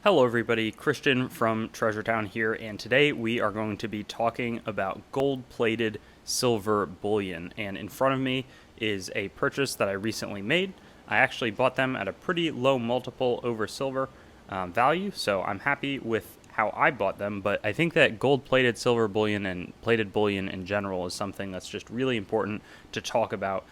Hello everybody, Christian from Treasure Town here, and today we are going to be talking about gold-plated silver bullion. And in front of me is a purchase that I recently made. I actually bought them at a pretty low multiple over silver value, so I'm happy with how I bought them, but I think that gold-plated silver bullion and plated bullion in general is something that's just really important to talk about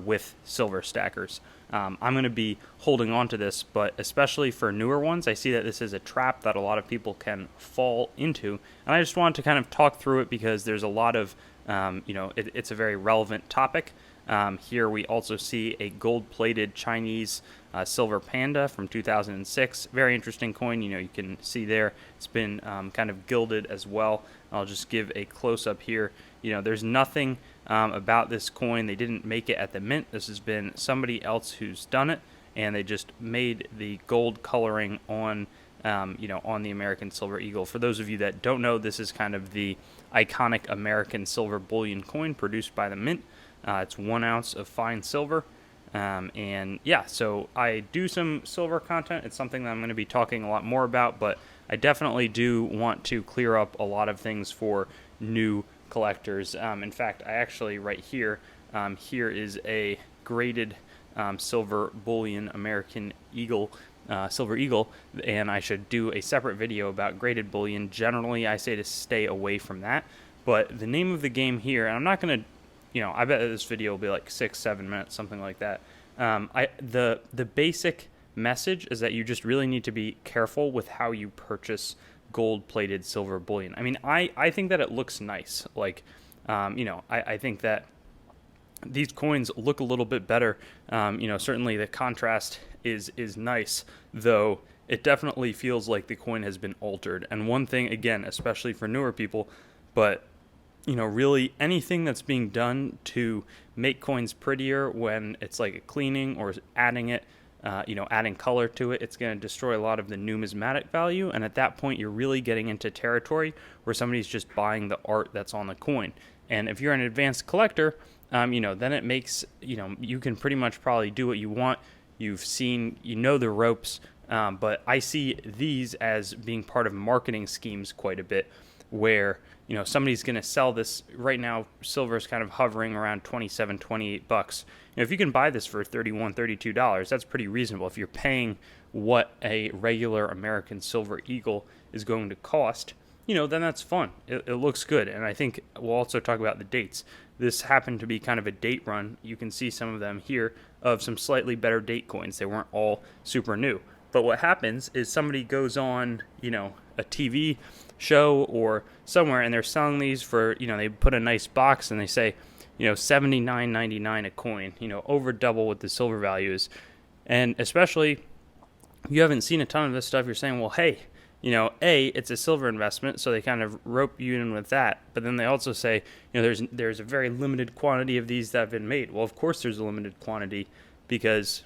with silver stackers. I'm going to be holding on to this, but especially for newer ones, I see that this is a trap that a lot of people can fall into. And I just wanted to kind of talk through it because there's a lot of, it's a very relevant topic. Here we also see a gold-plated Chinese silver Panda from 2006. Very interesting coin. You can see there it's been kind of gilded as well. I'll just give a close-up here. There's nothing about this coin. They didn't make it at the mint. This has been somebody else who's done it, and they just made the gold coloring on the American Silver Eagle. For those of you that don't know, this is kind of the iconic American silver bullion coin produced by the mint. It's 1 ounce of fine silver. So I do some silver content. It's something that I'm going to be talking a lot more about, but I definitely do want to clear up a lot of things for new collectors. In fact, I actually right here, here is a graded silver bullion American Eagle, Silver Eagle, and I should do a separate video about graded bullion. Generally, I say to stay away from that, but the name of the game here, and I'm not going to, I bet this video will be like 6-7 minutes, something like that. The basic message is that you just really need to be careful with how you purchase gold-plated silver bullion. I mean, I think that it looks nice. I think that these coins look a little bit better. Certainly the contrast is nice, though it definitely feels like the coin has been altered. And one thing, again, especially for newer people, but really anything that's being done to make coins prettier when it's like a cleaning or adding it, adding color to it, it's going to destroy a lot of the numismatic value. And at that point, you're really getting into territory where somebody's just buying the art that's on the coin. And if you're an advanced collector, then it makes, you can pretty much probably do what you want. You've seen, the ropes, but I see these as being part of marketing schemes quite a bit where, somebody's going to sell this. Right now, silver is kind of hovering around $27, $28. If you can buy this for $31, $32, that's pretty reasonable. If you're paying what a regular American Silver Eagle is going to cost, then that's fun. It looks good. And I think we'll also talk about the dates. This happened to be kind of a date run. You can see some of them here of some slightly better date coins. They weren't all super new. But what happens is somebody goes on, a TV show or somewhere, and they're selling these for, they put a nice box and they say, $79.99 a coin, over double what the silver value is. And especially, you haven't seen a ton of this stuff, you're saying, well, hey, it's a silver investment, so they kind of rope you in with that. But then they also say, there's a very limited quantity of these that have been made. Well, of course there's a limited quantity because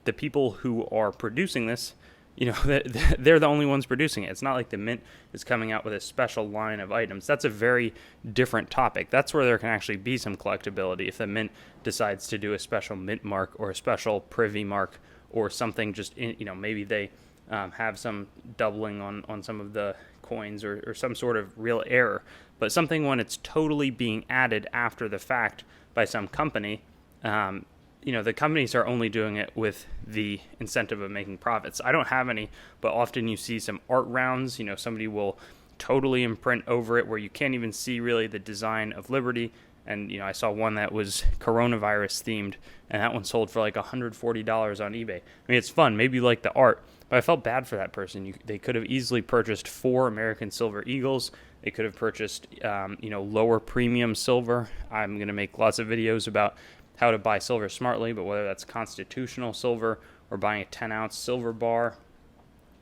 the people who are producing this, they're the only ones producing it. It's not like the mint is coming out with a special line of items. That's a very different topic. That's where there can actually be some collectability if the mint decides to do a special mint mark or a special privy mark or something. Just maybe they have some doubling on some of the coins or some sort of real error. But something when it's totally being added after the fact by some company, the companies are only doing it with the incentive of making profits. I don't have any, but often you see some art rounds. Somebody will totally imprint over it where you can't even see really the design of Liberty. And, I saw one that was coronavirus themed, and that one sold for like $140 on eBay. I mean, it's fun. Maybe you like the art, but I felt bad for that person. They could have easily purchased 4 American Silver Eagles. They could have purchased, lower premium silver. I'm going to make lots of videos about how to buy silver smartly, but whether that's constitutional silver or buying a 10-ounce silver bar,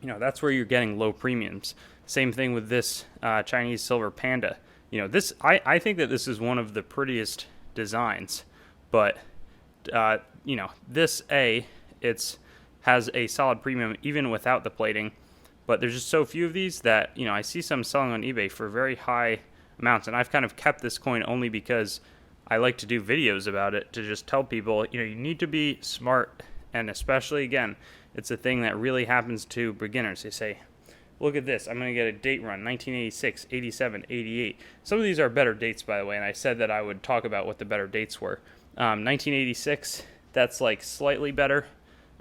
that's where you're getting low premiums. Same thing with this Chinese silver Panda. I think that this is one of the prettiest designs, but this has a solid premium even without the plating, but there's just so few of these that I see some selling on eBay for very high amounts, and I've kind of kept this coin only because I like to do videos about it to just tell people, you need to be smart. And especially, again, it's a thing that really happens to beginners. They say, look at this. I'm going to get a date run, 1986, 87, 88. Some of these are better dates, by the way, and I said that I would talk about what the better dates were. 1986, that's like slightly better.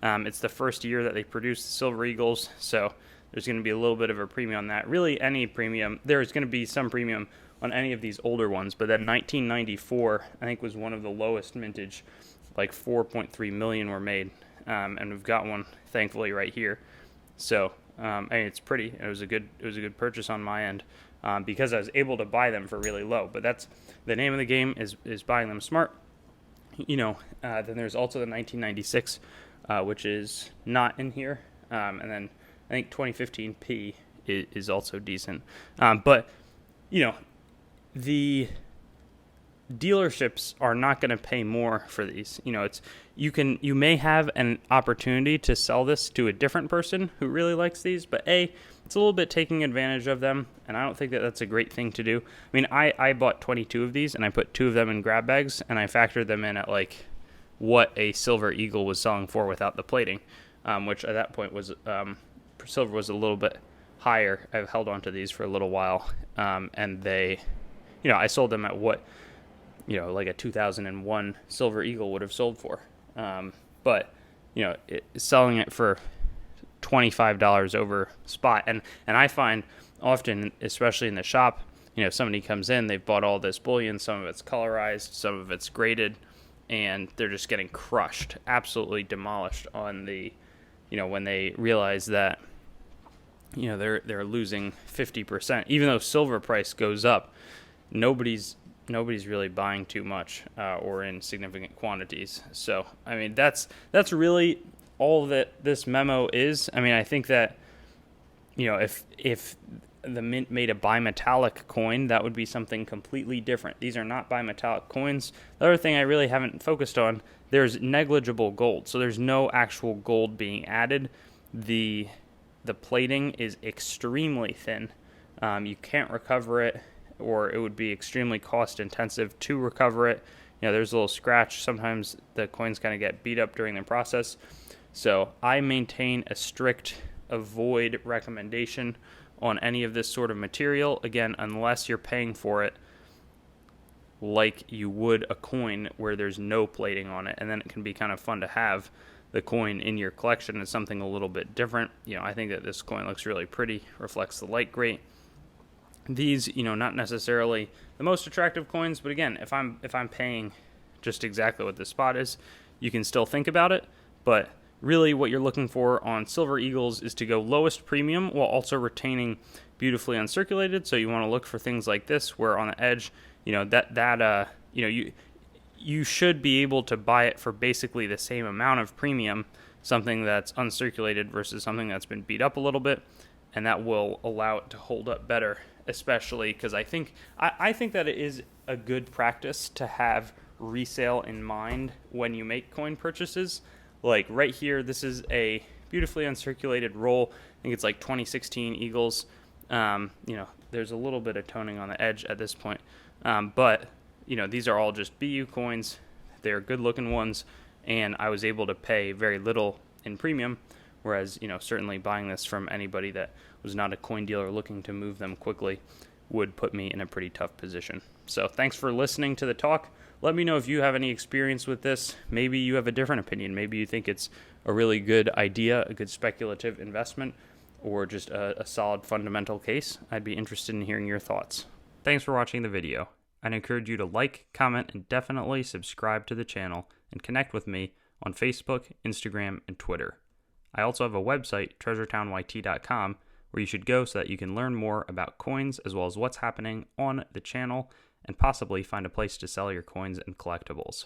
It's the first year that they produced the Silver Eagles, so there's going to be a little bit of a premium on that. Really, any premium, there's going to be some premium on any of these older ones, but then 1994, I think, was one of the lowest mintage, like 4.3 million were made, and we've got one, thankfully, right here. So, I mean, it's pretty. It was a good purchase on my end, because I was able to buy them for really low. But that's the name of the game, is buying them smart. Then there's also the 1996, which is not in here, and then I think 2015P is also decent. But the dealerships are not going to pay more for these. You may have an opportunity to sell this to a different person who really likes these, but it's a little bit taking advantage of them, and I don't think that that's a great thing to do. I mean, I bought 22 of these, and I put 2 of them in grab bags, and I factored them in at like what a Silver Eagle was selling for without the plating, which at that point was silver was a little bit higher. I've held on to these for a little while, and they, I sold them at what, like a 2001 Silver Eagle would have sold for. But selling it for $25 over spot, and I find often, especially in the shop, somebody comes in, they've bought all this bullion, some of it's colorized, some of it's graded, and they're just getting crushed, absolutely demolished on the, when they realize that, they're losing 50%, even though silver price goes up. Nobody's really buying too much or in significant quantities. So, I mean, that's really all that this memo is. I mean, I think that, if the mint made a bimetallic coin, that would be something completely different. These are not bimetallic coins. The other thing I really haven't focused on, there's negligible gold. So there's no actual gold being added. The plating is extremely thin. You can't recover it, or it would be extremely cost intensive to recover it. There's a little scratch. Sometimes the coins kind of get beat up during the process. So I maintain a strict avoid recommendation on any of this sort of material. Again, unless you're paying for it like you would a coin where there's no plating on it. And then it can be kind of fun to have the coin in your collection as something a little bit different. I think that this coin looks really pretty, reflects the light great. These, not necessarily the most attractive coins, but again, if I'm paying just exactly what the spot is, you can still think about it. But really what you're looking for on Silver Eagles is to go lowest premium while also retaining beautifully uncirculated. So you want to look for things like this, where on the edge, you should be able to buy it for basically the same amount of premium, something that's uncirculated versus something that's been beat up a little bit, and that will allow it to hold up better. Especially because I think that it is a good practice to have resale in mind when you make coin purchases. Like right here, this is a beautifully uncirculated roll. I think it's like 2016 Eagles. There's a little bit of toning on the edge at this point, but these are all just BU coins. They're good looking ones, and I was able to pay very little in premium. Whereas, certainly buying this from anybody that was not a coin dealer looking to move them quickly would put me in a pretty tough position. So thanks for listening to the talk. Let me know if you have any experience with this. Maybe you have a different opinion. Maybe you think it's a really good idea, a good speculative investment, or just a solid fundamental case. I'd be interested in hearing your thoughts. Thanks for watching the video. I'd encourage you to like, comment, and definitely subscribe to the channel and connect with me on Facebook, Instagram, and Twitter. I also have a website, treasuretownYT.com, where you should go so that you can learn more about coins as well as what's happening on the channel and possibly find a place to sell your coins and collectibles.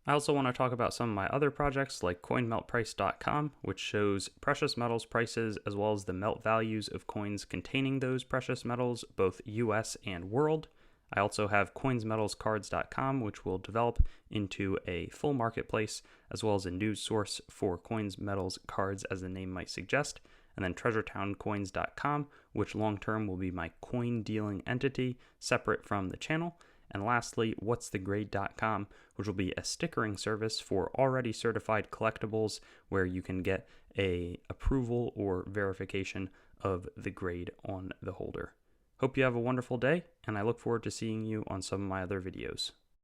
I also want to talk about some of my other projects like coinmeltprice.com, which shows precious metals prices as well as the melt values of coins containing those precious metals, both US and world. I also have coinsmetalscards.com, which will develop into a full marketplace, as well as a news source for coins, metals, cards, as the name might suggest. And then treasuretowncoins.com, which long-term will be my coin dealing entity, separate from the channel. And lastly, whatsthegrade.com, which will be a stickering service for already certified collectibles, where you can get a approval or verification of the grade on the holder. Hope you have a wonderful day, and I look forward to seeing you on some of my other videos.